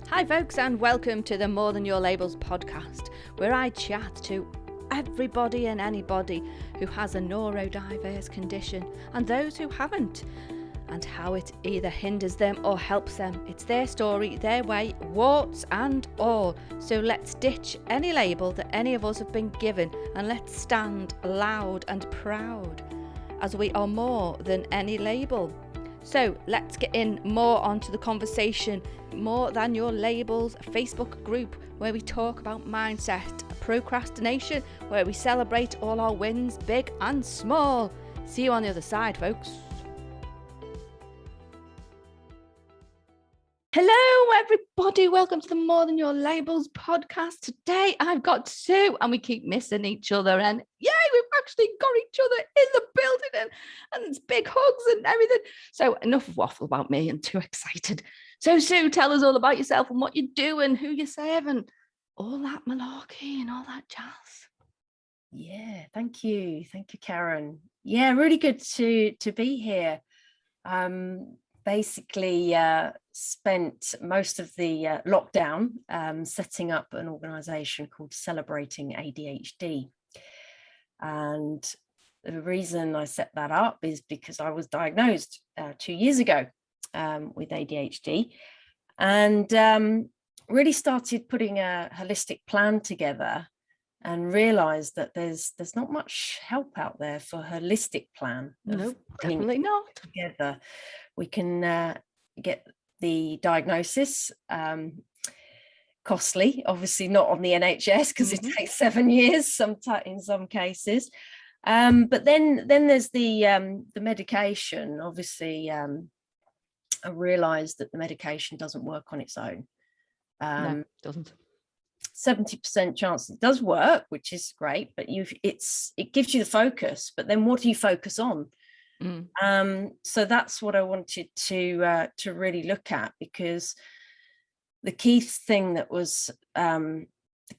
Hi folks, and welcome to the More Than Your Labels podcast, where I chat to everybody and anybody who has a neurodiverse condition and those who haven't, and how it either hinders them or helps them. It's their story, their way, warts and all. So let's ditch any label that any of us have been given, and let's stand loud and proud as we are more than any label. So let's get in more onto the conversation. More Than Your Labels Facebook group, where we talk about mindset, procrastination, where we celebrate all our wins, big and small. See you on the other side, folks. Hello everybody, welcome to the More Than Your Labels podcast. Today I've got Sue, and we keep missing each other, and yay, we've actually got each other in the building, and it's big hugs and everything. So enough of waffle about me, I'm too excited. So Sue, tell us all about yourself and what you do and who you serve and all that malarkey and all that jazz. Yeah, thank you, Karen. Yeah, really good to be here. Basically spent most of the lockdown setting up an organisation called Celebrating ADHD. And the reason I set that up is because I was diagnosed 2 years ago with ADHD, and really started putting a holistic plan together, and realised that there's not much help out there for a holistic plan. No, definitely not. Together, we can get the diagnosis, costly, obviously not on the NHS because it takes 7 years in some cases. But then there's the medication. Obviously, I realised that the medication doesn't work on its own. No, it doesn't. 70% chance it does work, which is great, but it gives you the focus. But then what do you focus on? So that's what I wanted to really look at, because the key thing that was the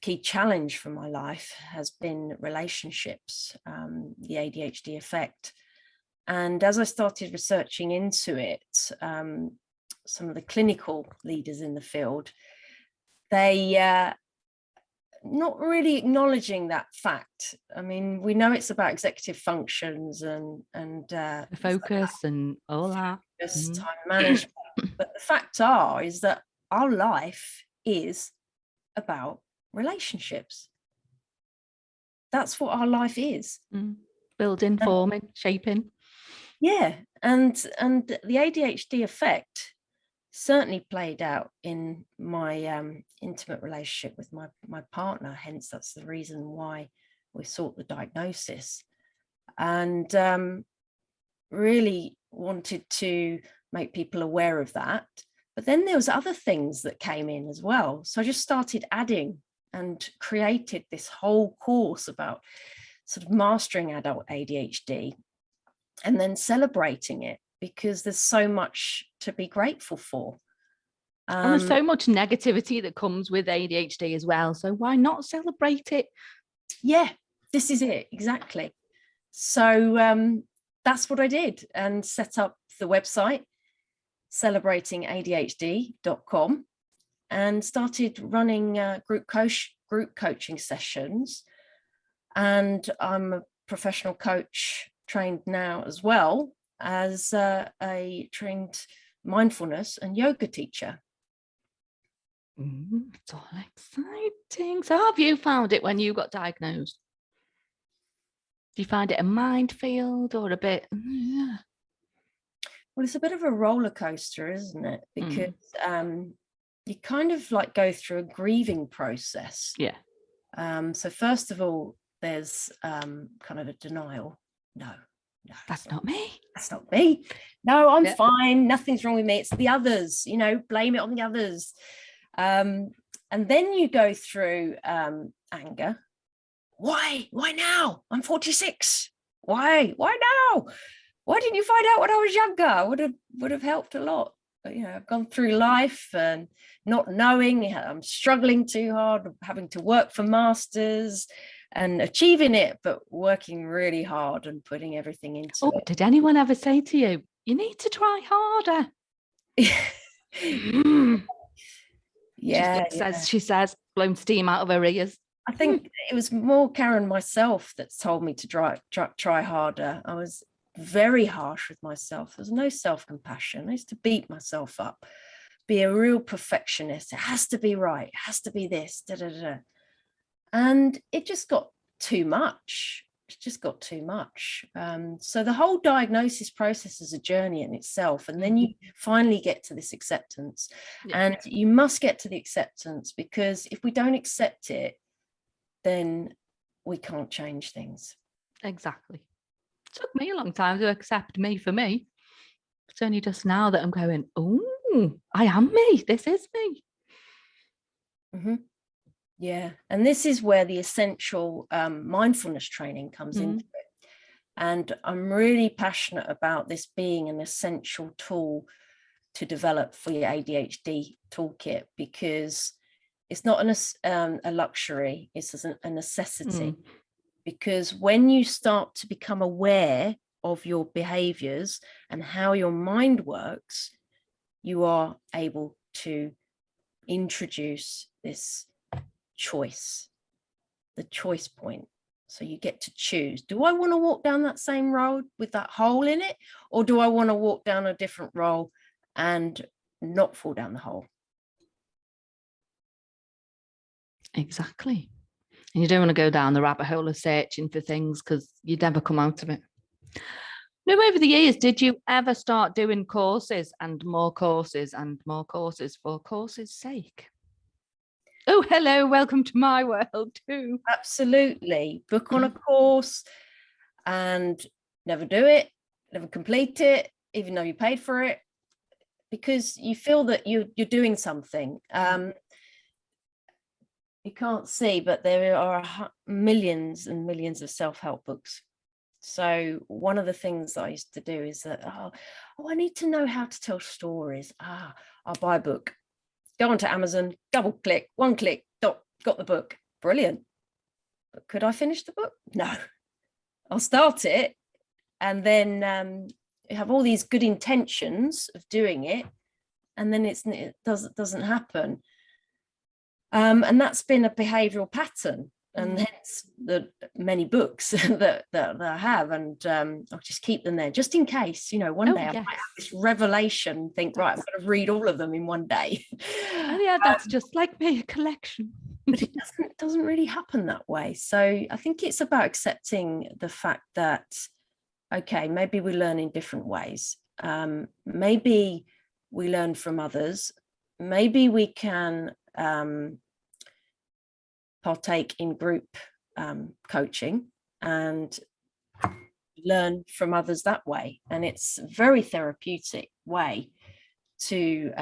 key challenge for my life has been relationships, the ADHD effect. And as I started researching into it, some of the clinical leaders in the field, they not really acknowledging that fact. I mean, we know it's about executive functions and focus and all that, time management. But the fact is that our life is about relationships. That's what our life is. Building, forming, shaping. Yeah, and the ADHD effect certainly played out in my intimate relationship with my partner. Hence, that's the reason why we sought the diagnosis, and really wanted to make people aware of that. But then there was other things that came in as well. So I just started adding and created this whole course about sort of mastering adult ADHD and then celebrating it, because there's so much to be grateful for. And there's so much negativity that comes with ADHD as well. So why not celebrate it? Yeah, this is it. Exactly. So that's what I did, and set up the website, celebratingadhd.com, and started running group coaching sessions. And I'm a professional coach, trained now as well as a trained mindfulness and yoga teacher. It's all exciting. So how have you found it when you got diagnosed? Do you find it a minefield or a bit? Yeah. Well, it's a bit of a roller coaster, isn't it? Because you kind of like go through a grieving process. Yeah. So first of all, there's kind of a denial. No, that's not me. That's not me. No, I'm fine. Nothing's wrong with me. It's the others, blame it on the others. And then you go through anger. Why now? I'm 46. Why now? Why didn't you find out when I was younger? Would have helped a lot. But, I've gone through life and not knowing. I'm struggling too hard, having to work for masters and achieving it, but working really hard and putting everything into it. Did anyone ever say to you, you need to try harder? Yeah, she says, blown steam out of her ears. I think it was more Karen myself that told me to try harder. I was very harsh with myself. There was no self-compassion. I used to beat myself up, be a real perfectionist. It has to be right. It has to be this. Da, da, da. And it just got too much. It just got too much. So the whole diagnosis process is a journey in itself. And then you finally get to this acceptance. Yeah. And you must get to the acceptance, because if we don't accept it, then we can't change things. Exactly. It took me a long time to accept me for me. It's only just now that I'm going, oh, I am me. This is me. Mm-hmm. Yeah. And this is where the essential mindfulness training comes into it. And I'm really passionate about this being an essential tool to develop for your ADHD toolkit, because it's not a luxury, it's a necessity. Because when you start to become aware of your behaviors and how your mind works, you are able to introduce this choice, the choice point. So you get to choose, do I want to walk down that same road with that hole in it, or do I want to walk down a different road and not fall down the hole? Exactly. And you don't want to go down the rabbit hole of searching for things, because you'd never come out of it. Now, over the years, did you ever start doing courses and more courses and more courses for courses' sake? Oh, hello, welcome to my world too. Absolutely. Book on a course and never do it, never complete it, even though you paid for it, because you feel that you're doing something. You can't see, but there are millions and millions of self-help books. So one of the things that I used to do is that, I need to know how to tell stories. I'll buy a book, go onto Amazon, double click, one click, got the book. Brilliant. But could I finish the book? No. I'll start it, and then you have all these good intentions of doing it, and then it doesn't happen. And that's been a behavioral pattern, and hence the many books that I have, and I'll just keep them there just in case, one day I might have this revelation, think, right, I'm going to read all of them in one day. Oh yeah, that's just like me, a collection. But it doesn't really happen that way. So I think it's about accepting the fact that, okay, maybe we learn in different ways. Maybe we learn from others. Maybe we can partake in group coaching and learn from others that way. And it's a very therapeutic way to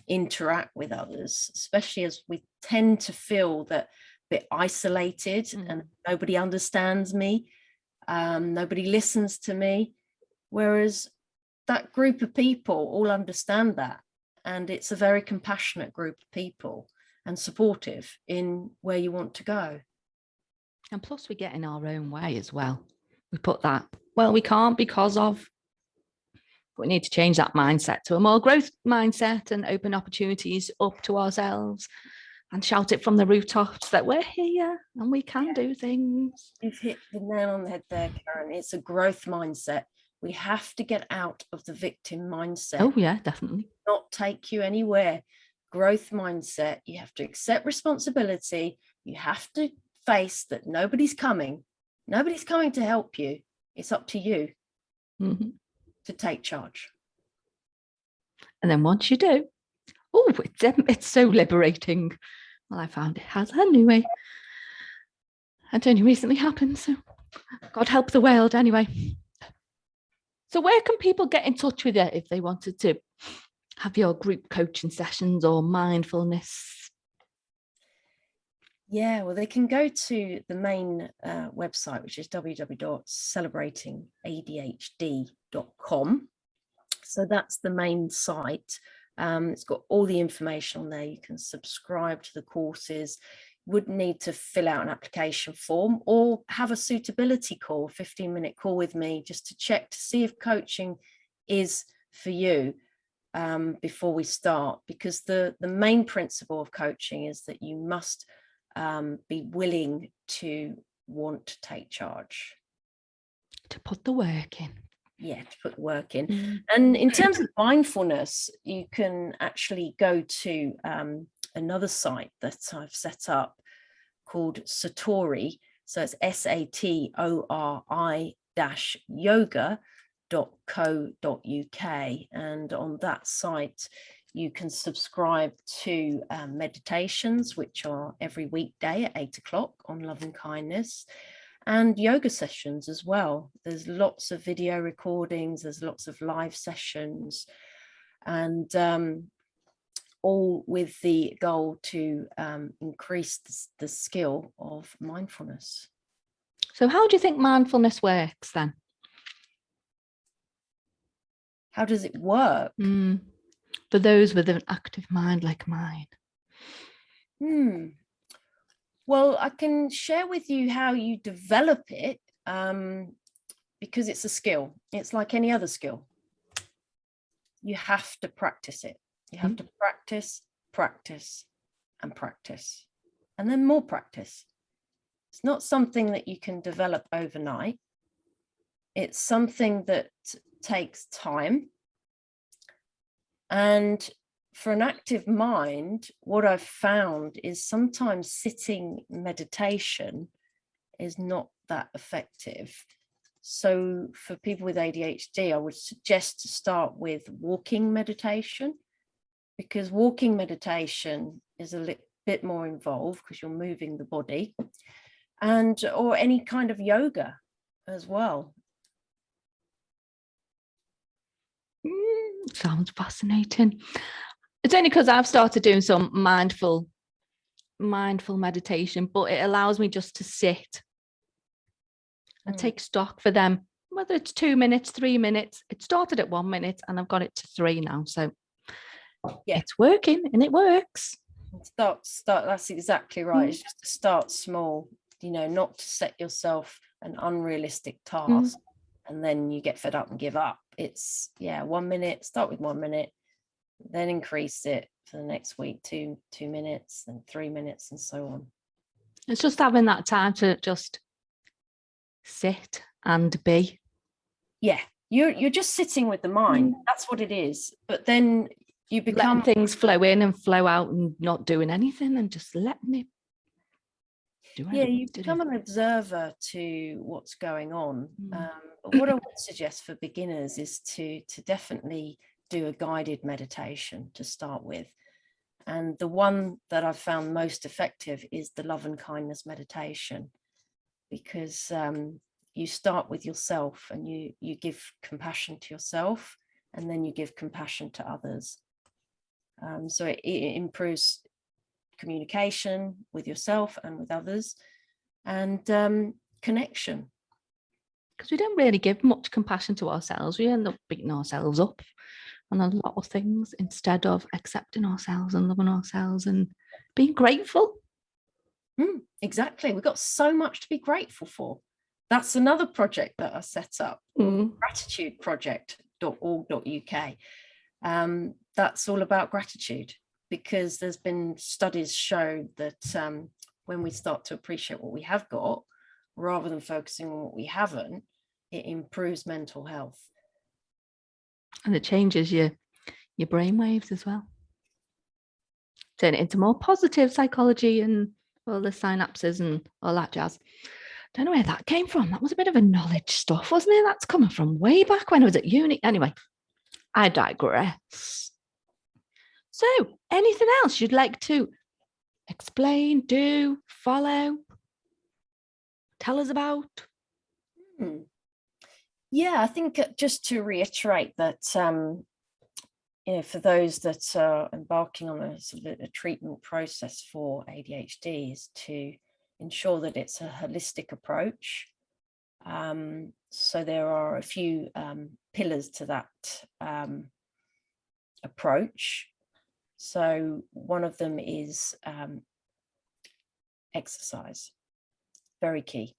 interact with others, especially as we tend to feel that a bit isolated and nobody understands me, nobody listens to me, whereas that group of people all understand that, and it's a very compassionate group of people and supportive in where you want to go. And plus we get in our own way as well. We put that, well, we can't because of. We need to change that mindset to a more growth mindset and open opportunities up to ourselves and shout it from the rooftops that we're here and we can do things. You've hit the nail on the head there, Karen. It's a growth mindset. We have to get out of the victim mindset. Oh yeah, definitely. Not take you anywhere. Growth mindset. You have to accept responsibility. You have to face that nobody's coming. Nobody's coming to help you. It's up to you to take charge. And then once you do, it's so liberating. Well, I found it has anyway. It only recently happened, so God help the world anyway. So where can people get in touch with you if they wanted to have your group coaching sessions or mindfulness? Yeah, well, they can go to the main website, which is www.celebratingadhd.com. So that's the main site. It's got all the information on there. You can subscribe to the courses. Would need to fill out an application form or have a suitability call, 15-minute call with me, just to check to see if coaching is for you. before we start, because the main principle of coaching is that you must be willing to want to take charge. To put the work in. Yeah, to put the work in. And in terms of mindfulness, you can actually go to another site that I've set up called Satori. So it's satori-yoga.co.uk. And on that site, you can subscribe to meditations, which are every weekday at 8 o'clock on love and kindness, and yoga sessions as well. There's lots of video recordings, there's lots of live sessions, and all with the goal to increase the skill of mindfulness. So how do you think mindfulness works then? How does it work? For those with an active mind like mine. Well, I can share with you how you develop it, because it's a skill. It's like any other skill. You have to practice it. You have to practice, and practice, and then more practice. It's not something that you can develop overnight. It's something that takes time. And for an active mind, what I've found is sometimes sitting meditation is not that effective. So for people with ADHD, I would suggest to start with walking meditation, because walking meditation is a little bit more involved because you're moving the body, or any kind of yoga as well. Sounds fascinating. It's only because I've started doing some mindful meditation, but it allows me just to sit and take stock for them, whether it's 2 minutes, 3 minutes. It started at 1 minute and I've got it to 3 now. So yeah, it's working and it works. Start. That's exactly right. It's just to start small, not to set yourself an unrealistic task and then you get fed up and give up. It's 1 minute, start with 1 minute, then increase it for the next week, 2 minutes, and 3 minutes, and so on. It's just having that time to just sit and be. Yeah, you're just sitting with the mind. That's what it is. But then you become letting things flow in and flow out and not doing anything and just letting it do it. Yeah, you become an observer to what's going on. But what I would suggest for beginners is to definitely do a guided meditation to start with. And the one that I've found most effective is the love and kindness meditation, because you start with yourself and you give compassion to yourself, and then you give compassion to others. So it improves communication with yourself and with others, and connection. Because we don't really give much compassion to ourselves. We end up beating ourselves up on a lot of things instead of accepting ourselves and loving ourselves and being grateful. Exactly. We've got so much to be grateful for. That's another project that I set up, gratitudeproject.org.uk. That's all about gratitude, because there's been studies show that when we start to appreciate what we have got rather than focusing on what we haven't, it improves mental health. And it changes your brain waves as well. Turn it into more positive psychology and all the synapses and all that jazz. Don't know where that came from. That was a bit of a knowledge stuff, wasn't it? That's coming from way back when I was at uni. Anyway, I digress. So, anything else you'd like to explain, do, follow, tell us about? Yeah, I think just to reiterate that, for those that are embarking on a sort of a treatment process for ADHD, is to ensure that it's a holistic approach. So there are a few pillars to that approach. So one of them is exercise, very key.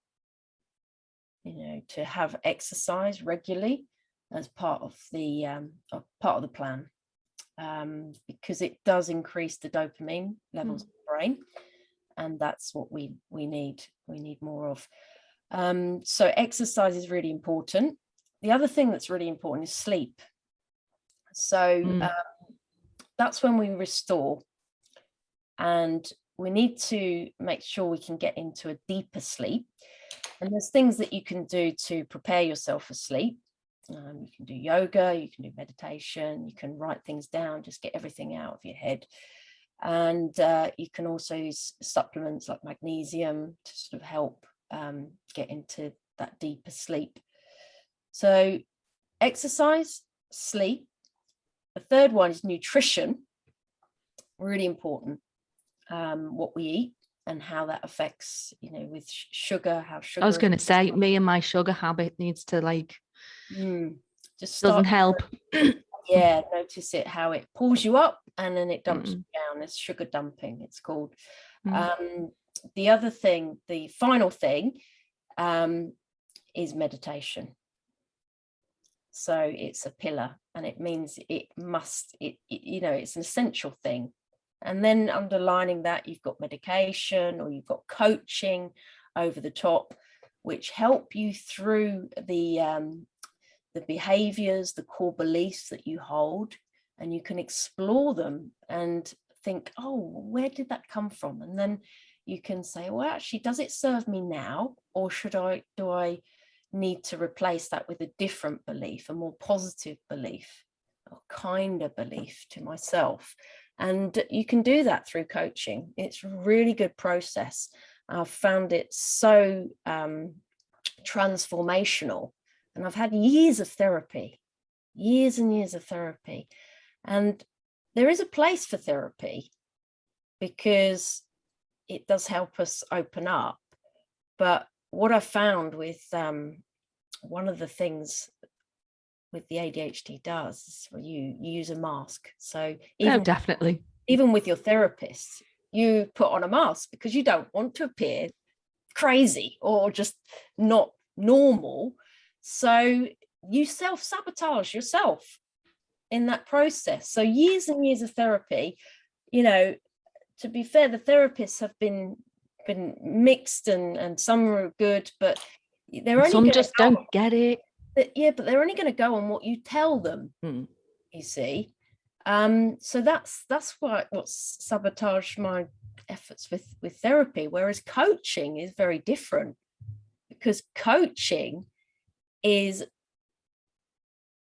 To have exercise regularly as part of the plan. because it does increase the dopamine levels in the brain, and that's what we need more of. So exercise is really important. The other thing that's really important is sleep. So that's when we restore, and we need to make sure we can get into a deeper sleep. And there's things that you can do to prepare yourself for sleep. You can do yoga, you can do meditation, you can write things down, just get everything out of your head. And you can also use supplements like magnesium to sort of help get into that deeper sleep. So exercise, sleep. The third one is nutrition. Really important. What we eat and how that affects, with sugar, how sugar. I was going to say, me and my sugar habit needs to just doesn't help. Yeah, notice it, how it pulls you up and then it dumps you down. It's sugar dumping, it's called. The other thing, the final thing, is meditation. So it's a pillar, and it means it's an essential thing. And then underlining that, you've got medication, or you've got coaching over the top, which help you through the behaviors, the core beliefs that you hold, and you can explore them and think, oh, where did that come from? And then you can say, well, actually, does it serve me now, or do I need to replace that with a different belief, a more positive belief, a kinder belief to myself? And you can do that through coaching. It's a really good process. I've found it so transformational. And I've had years and years of therapy. And there is a place for therapy because it does help us open up. But what I found with one of the things with the ADHD does is you use a mask. So definitely, even with your therapist, you put on a mask because you don't want to appear crazy or just not normal. So you self-sabotage yourself in that process. So years and years of therapy, to be fair, the therapists have been mixed, and some are good, but they're only some just don't get it. Yeah, but they're only going to go on what you tell them. You see, so that's what's sabotaged my efforts with therapy. Whereas coaching is very different, because coaching is,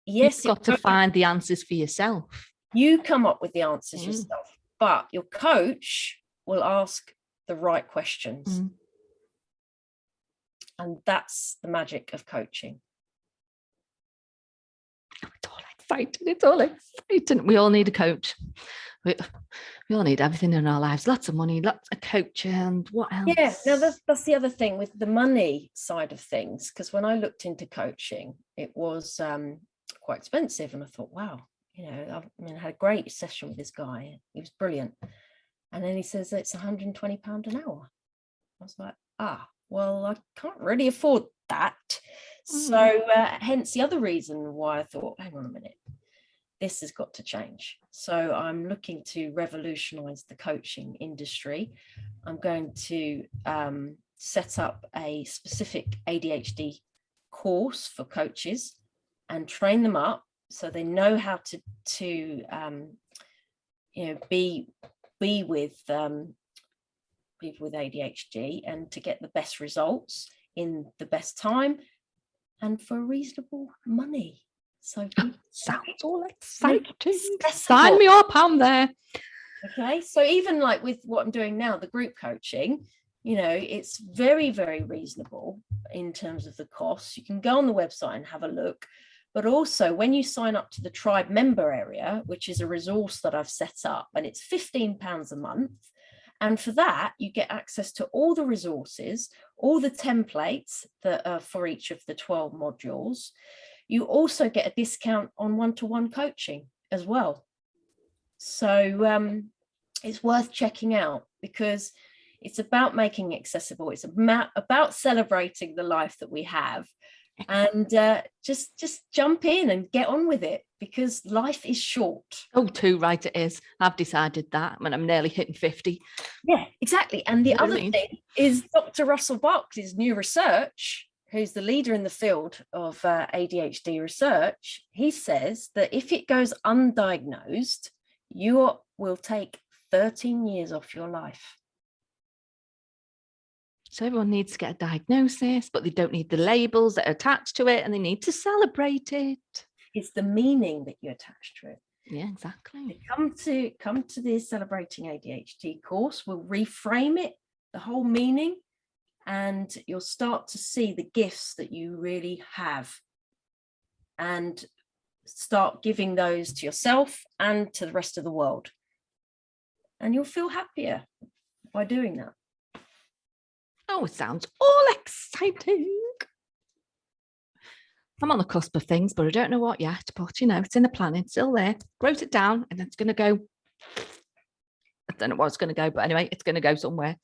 yes, you've got to find the answers for yourself. You come up with the answers yourself, but your coach will ask the right questions. And that's the magic of coaching. It's all exciting. We all need a coach. We all need everything in our lives. Lots of money, lots of coaching, and what else? Yeah, no, that's the other thing with the money side of things. Because when I looked into coaching, it was quite expensive, and I thought, wow, I had a great session with this guy. He was brilliant. And then he says it's £120 an hour. I was like, well, I can't really afford that. So hence the other reason why I thought, hang on a minute, this has got to change. So I'm looking to revolutionize the coaching industry. I'm going to set up a specific ADHD course for coaches and train them up so they know how to be with people with ADHD, and to get the best results in the best time and for reasonable money. So sounds all exciting. Accessible. Sign me up, I'm there. Okay, so even like with what I'm doing now, the group coaching, it's very, very reasonable in terms of the costs. You can go on the website and have a look. But also when you sign up to the tribe member area, which is a resource that I've set up, and it's £15 a month. And for that, you get access to all the resources, all the templates that are for each of the 12 modules. You also get a discount on one-to-one coaching as well. So it's worth checking out, because it's about making it accessible. It's about celebrating the life that we have. And just jump in and get on with it, because life is short. Oh, too right it is. I've decided that when I'm nearly hitting 50. Yeah, exactly. And the other thing is Dr. Russell Barkley's new research, who's the leader in the field of ADHD research. He says that if it goes undiagnosed, you will take 13 years off your life. So everyone needs to get a diagnosis, but they don't need the labels that are attached to it, and they need to celebrate it. It's the meaning that you attach to it. Yeah, exactly. Come to the Celebrating ADHD course. We'll reframe it, the whole meaning, and you'll start to see the gifts that you really have, and start giving those to yourself and to the rest of the world. And you'll feel happier by doing that. Oh, it sounds all exciting. I'm on the cusp of things, but I don't know what yet. But, you know, it's in the planning, still there. Wrote it down, and it's going to go. I don't know where it's going to go, but anyway, it's going to go somewhere.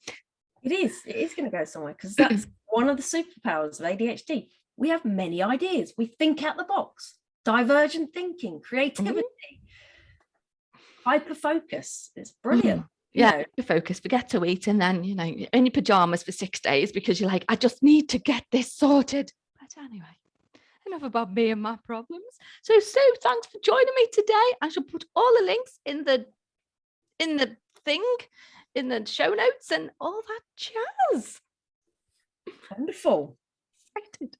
It is going to go somewhere, because that's one of the superpowers of ADHD. We have many ideas. We think out the box. Divergent thinking, creativity, hyper focus. It's brilliant. Yeah, focus, forget to eat, and then, you know, in your pajamas for 6 days because you're like, I just need to get this sorted. But anyway, enough about me and my problems. So Sue, thanks for joining me today. I shall put all the links in the show notes and all that jazz. Wonderful. Excited.